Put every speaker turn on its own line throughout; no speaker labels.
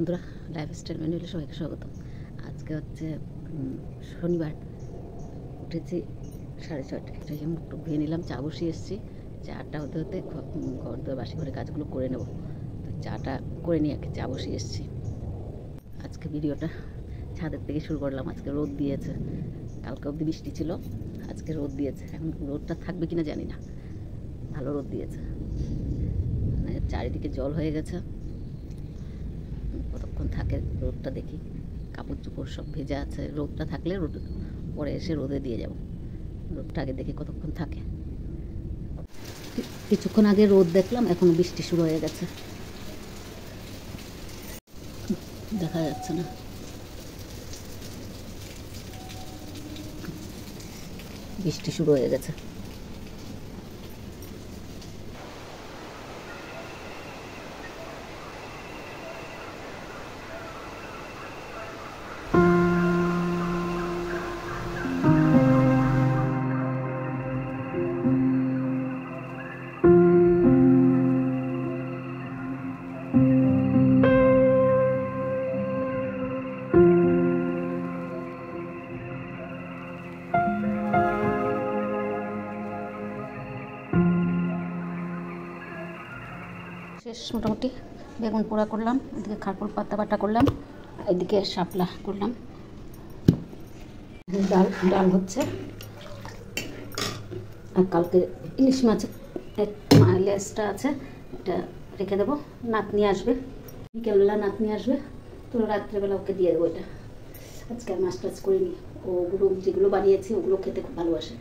বন্ধুরা, লাইফস্টাইল ম্যানুয়ালে সবাইকে স্বাগত। আজকে হচ্ছে শনিবার, উঠেছি 6:30। মুখটুক ধুয়ে নিলাম, চা বসিয়ে এসেছি। চাটা হতে হতে ঘর দোর বাসি ঘরে কাজগুলো করে নেব। তো চাটা করে নিয়ে চা বসিয়ে এসেছি। আজকে ভিডিওটা ছাদের থেকে শুরু করলাম। আজকে রোদ দিয়েছে, কালকে অবধি বৃষ্টি ছিল, আজকে রোদ দিয়েছে। এখন রোদটা থাকবে কিনা জানি না, ভালো রোদ দিয়েছে, মানে চারিদিকে জল হয়ে গেছে। কতক্ষণ থাকে রোদটা দেখি। কাপড় চোপড় সব ভেজা আছে, রোদটা থাকলে রোদ পরে এসে রোদে দিয়ে যাব। রোদটা আগে দেখি কতক্ষণ থাকে। কিছুক্ষণ আগে রোদ দেখলাম, এখন বৃষ্টি শুরু হয়ে গেছে, দেখা যাচ্ছে না। বৃষ্টি শুরু হয়ে গেছে। শেষ মোটামুটি। বেগুন পোড়া করলাম, এদিকে খারকুল পাতা বাটা করলাম, এদিকে শাপলা করলাম। ডাল হচ্ছে, আর কালকে ইলিশ মাছের লেজটা আছে, এটা রেখে দেবো। নাতনি আসবে, বিকেলবেলা নাতনি আসবে, তো রাত্রেবেলা ওকে দিয়ে দেবো এটা। আজকে আর মাছ টাছ করিনি, ওগুলো যেগুলো বানিয়েছি ওগুলো খেতে খুব ভালোবাসে,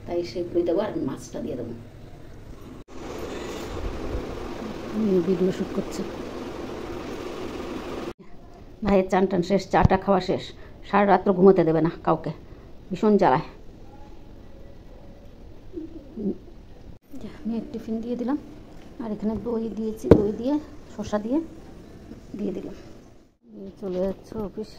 তাই সেগুলোই দেবো, আর মাছটা দিয়ে দেবো। ভিডিও শ্যুট করছে। ভাইয়ের চান টান শেষ, চাটা খাওয়া শেষ। সারা রাত্র ঘুমোতে দেবে না কাউকে, ভীষণ জ্বালায়। মেয়ের টিফিন দিয়ে দিলাম, আর এখানে দই দিয়েছি, দই দিয়ে শসা দিয়ে দিলাম। চলে যাচ্ছে অফিস।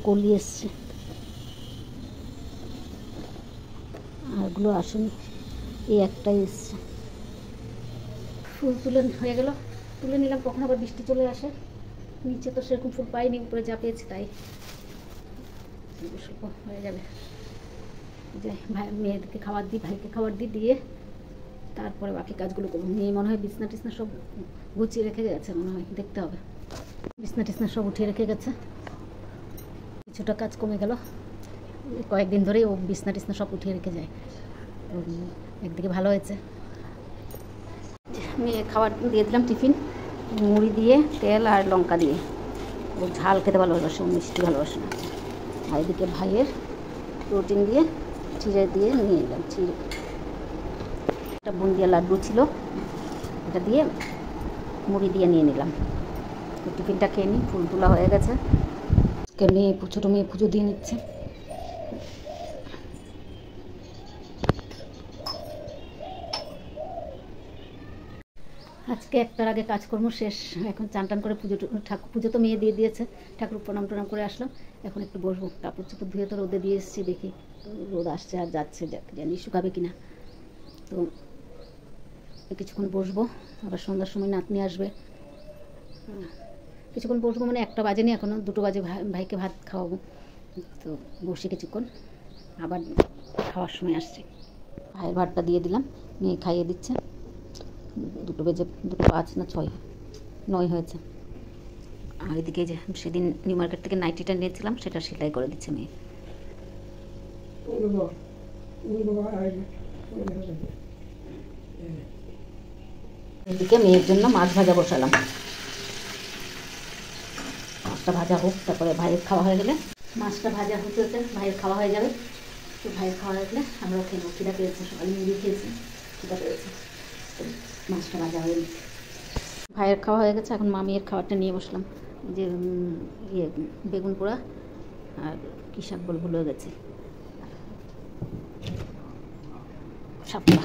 কলি এসছে, আরগুলো আসেনি, এই একটাই এসছে। ফুল তুলে হয়ে গেল, তুলে নিলাম। কখন আবার বৃষ্টি চলে আসে। নিচে তো সেরকম ফুল পাইনি, উপরে যা পেয়েছি তাই হয়ে যাবে। যে ভাই মেয়েদেরকে খাবার দিই, ভাইকে খাবার দিয়ে তারপরে বাকি কাজগুলো করবো। মেয়ে মনে হয় বিছনা টিছনা সব গুছিয়ে রেখে গেছে, মনে হয়, দেখতে হবে। বিছনা টিছনা সব উঠিয়ে রেখে গেছে, কিছুটা কাজ কমে গেল। কয়েকদিন ধরেই ও বিছনা টিছনা সব উঠিয়ে রেখে যায়, একদিকে ভালো হয়েছে। মেয়ে খাবার দিয়ে দিলাম, টিফিন মুড়ি দিয়ে তেল আর লঙ্কা দিয়ে। ও ঝাল খেতে ভালোবাসে, ও মিষ্টি ভালোবাসে না। আর এদিকে ভাইয়ের প্রোটিন দিয়ে চিড়ে দিয়ে নিয়ে এলাম। চিড়ে একটা বুন্দিয়া লাড্ডু ছিল, এটা দিয়ে মুড়ি দিয়ে নিয়ে নিলাম। তো টিফিনটা খেয়ে নিই। ফুল তোলা হয়ে গেছে, মেয়ে ছোটো মেয়ে পুজো দিয়ে নিচ্ছে। আজকে একটার আগে কাজকর্ম শেষ। এখন চান টান করে পুজো তো মেয়ে দিয়ে দিয়েছে, ঠাকুর প্রণাম টনাম করে আসলাম। এখন একটু বসবো। কাপড় চোপড় ধুয়ে তো রোদে দিয়ে এসেছি, দেখি রোদ আসছে আর যাচ্ছে, জানি শুকাবে কিনা। তো কিছুক্ষণ বসবো, আবার সন্ধ্যার সময় নাতনি আসবে। কিছুক্ষণ বসবো, মানে 1টা বাজেনি এখনও, 2টো বাজে ভাইকে ভাত খাওয়াবো। তো বসে কিছুক্ষণ, আবার খাওয়ার সময় আসছে। ভাইয়ের ভাতটা দিয়ে দিলাম, মেয়ে খাইয়ে দিচ্ছে। 2টো বেজে 2:05 না 6 হয়েছে। আর এদিকে যে সেদিন নিউ মার্কেট থেকে নাইটিটা নিয়েছিলাম, সেটা সেলাই করে দিচ্ছে মেয়ে। এদিকে মেয়ের জন্য মাছ ভাজা বসালাম, মাছটা ভাজা হোক, তারপরে ভাইয়ের খাওয়া হয়ে গেলে মাছটা ভাজা হতে হতে ভাইয়ের খাওয়া হয়ে যাবে। তো ভাইয়ের খাওয়া হয়ে গেলে আমরাও খেয়ে নেবো, খিদা পেয়েছে, সকালে মুড়ি খেয়েছি, খিদা পেয়েছে, তো মাছটা ভাজা হয়ে গেছে। ভাইয়ের খাওয়া হয়ে গেছে, এখন মামিয়ের খাবারটা নিয়ে বসলাম। যে ইয়ে বেগুন পোড়া আর কী শাক বলে ভুলে গেছে, শাকটা,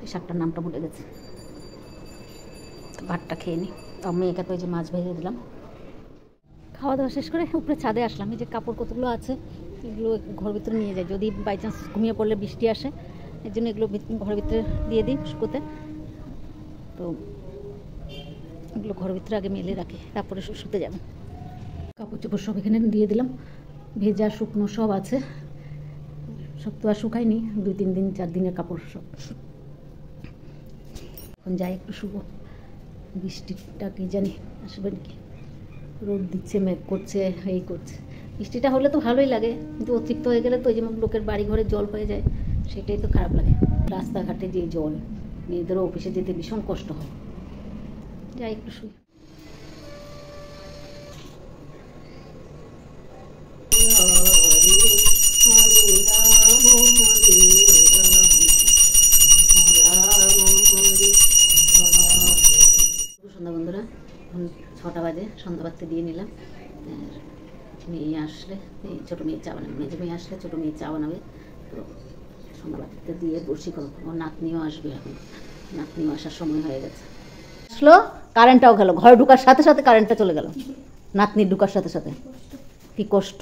এই শাকটার নামটা ভুলে গেছে। ভাতটা খেয়ে নিই, মেয়েকে তো ওই যে মাছ ভেজে দিলাম। খাওয়া দাওয়া শেষ করে উপরে ছাদে আসলাম। এই যে কাপড় কতগুলো আছে এগুলো ঘর ভিতরে নিয়ে যাই, যদি বাই চান্স ঘুমিয়ে পড়লে বৃষ্টি আসে, এর জন্য এগুলো ঘরের ভিতরে দিয়ে দিই শুকোতে। তো এগুলো ঘরের ভিতরে আগে মেলে রাখি, তারপরে শুতে যাবে। কাপড় চোপড় সব এখানে দিয়ে দিলাম, ভেজা শুকনো সব আছে, সব তো আর শুকায়নি, 2-3 দিন 4 দিনের কাপড় সব। এখন যাই একটু শুবো, বৃষ্টিটা কি জানি আসবে নাকি, রোদ দিচ্ছে, মেঘ করছে, এই করছে। বৃষ্টিটা হলে তো ভালোই লাগে, কিন্তু অতিরিক্ত হয়ে গেলে তো ওই যেমন লোকের বাড়ি ঘরে জল হয়ে যায়, সেটাই তো খারাপ লাগে। রাস্তাঘাটে যে জল, মেয়েদেরও অফিসে যেতে ভীষণ কষ্ট হয়। যাই একটু শুই। সন্ধ্যা বন্ধুরা, এখন 6টা বাজে, সন্ধ্যা বাড়তে দিয়ে নিলাম। মেয়ে আসলে, ছোটো মেয়ে চা বানাবে, মেজো মেয়ে আসলে ছোটো মেয়ে চা বানাবে, তো সন্ধ্যা বাড়তে দিয়ে বসি করবো। ওর নাতনিও আসবে, এখন নাতনিও আসার সময় হয়ে গেছে। আসলো, কারেন্টটাও গেল, ঘরে ঢুকার সাথে সাথে কারেন্টটা চলে গেল, নাতনির ঢুকার সাথে সাথে। কি কষ্ট।